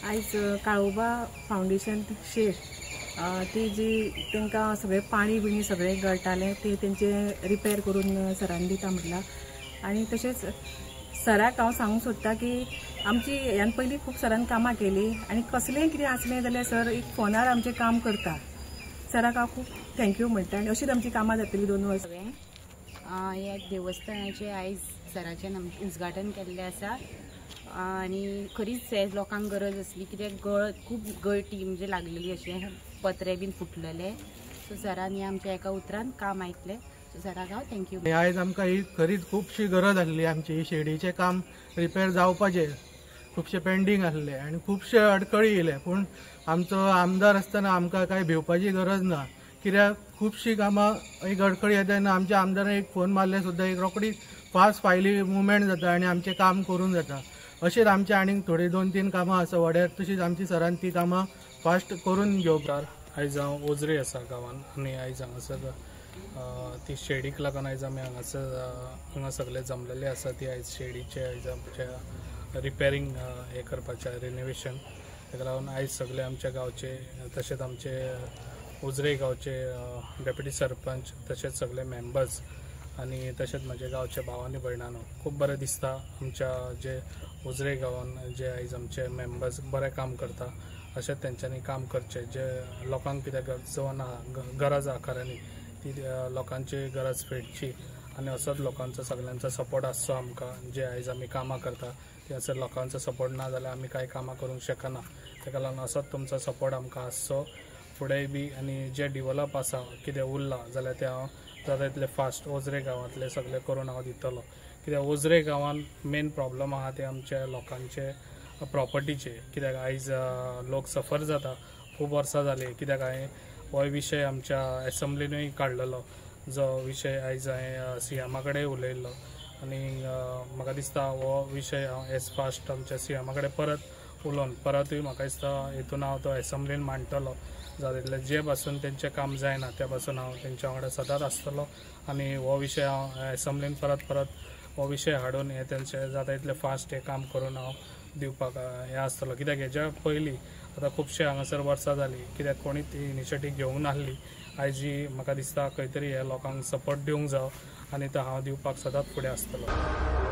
आज काळोबा फाउंडेशन शेर ती जी तांकां सगळे पाणी बिणी सगळे गळटाले ते तेंचे रिपेर करून सरान दिता म्हटला। आणि तशेंच सराक हांव सांगूंक सोदता की आमची ह्यान पयलीं खूब सरान कामां केली आणि कसलेंय कितें आसलें जाल्यार सर एक फोनार आमचें काम करता। सराक हांव खूब थँक्यू म्हणटा आणि अशीच आमची कामां जातली 2 वर्सां। ह्या देवस्थानाचें आयज सराचें उद्घाटन केल्लें आसा आणि खरीच लोकांक गरज आसली कित्याक खूब गळटी म्हणजे लागलेली अशें पत्रे बीन फुटलेले। सो सरान आमच्या एका उतरान काम आयकलें। सो सराक हांव थँक्यू। आयज आमकां ही खरीच खूबशी गरज आसली। आमची शेडीचें काम रिपेर जावपाचें खूबशे पेंडींग आसले आनी खुबशे अडखळी येयले, पूण आमचो आमदार आसतना आमकां कांय भिवपाची गरज ना, कित्याक खुबशीं कामां एक अडखळी येता तेन्ना आमच्या आमदारान एक फोन मारल्यार सुद्दां एक रोखडी फास्ट फायली मुवमेंट जाता आनी आमचें काम करून जाता। अशेंच आमचे आनीक थोडी 2-3 कामां आसा वाड्यार, तशीच आमची सरान ती कामां फास्ट करून घेवपाक। आयज हांव ओझरे आसा गांवान आनी आयज हांगासर ती शेडीक लागून आयज आमी हांगा सगळे जमलेले आसा। ती आयज शेडीचे आयज आमच्या रिपेरींग हे करपाचें रिनोवेशन, ताका लागून आयज सगळे आमच्या गांवचे तशेंच आमचे ओझरे गांवचे डेप्युटी सरपंच तशेंच सगळे मेंबर्स आनी तशेंच म्हजे गांवचे भाव आनी भयणांनो खूब बरें दिसता आमच्या जे ओझरे गांवान जे आयज आमचे मेंबर्स बरें काम करता अशेंच तेंच्यांनी काम करचें। जे लोकांक कितें गरज आहा खऱ्यांनी ती लोकांची गरज फेडची आनी असोच लोकांचो सगळ्यांचो सपोर्ट आसचो आमकां। जे आयज आमी कामां करता ती असो लोकांचो सपोर्ट ना जाल्यार आमी कांय कामां करूंक शकना। ताका लागून असोच तुमचो सपोर्ट आमकां आसचो फुडेंय बी। आनी जे डिवेलप आसा कितें उरलां जाल्यार ते हांव जाता तितले फास्ट ओझरे गांवांतले सगळे करून हांव दितलो, कित्याक ओझरे गांवान मेन प्रॉब्लम आहा ते आमच्या लोकांचे प्रॉपर्टीचे। कित्याक आयज लोक सफर जाता, खूब वर्सां जाली। कित्याक हांवें हो विशय आमच्या एसेंब्लीनूय काडलेलो, जो विशय आयज हांवें सीएमा कडेन उलयल्लो आनी म्हाका दिसता हो विशय हांव एज फास्ट आमच्या सीएमा कडेन परत उलोवन परतूय म्हाका दिसता हितून हांव तो एसेंब्लीन मांडटलो। जाता तितले जे पासून तेंचें काम जायना त्या पासून हांव तेंच्या वांगडा सदांच आसतलो आनी हो विशय हांव एसेंब्लीन परत हो विशय हाडून हे तेंचे जाता तितले फास्ट हे काम करून हांव दिवपाक हे आसतलो। कित्याक हेच्या पयलीं आतां खुबशे हांगासर वर्सां जालीं कित्याक कोणीच ती इनिशिएटीव घेवंक नासली। आयज ही म्हाका दिसता खंय तरी हे लोकांक सपोर्ट दिवंक जाय आनी तो हांव दिवपाक सदांच फुडें आसतलो।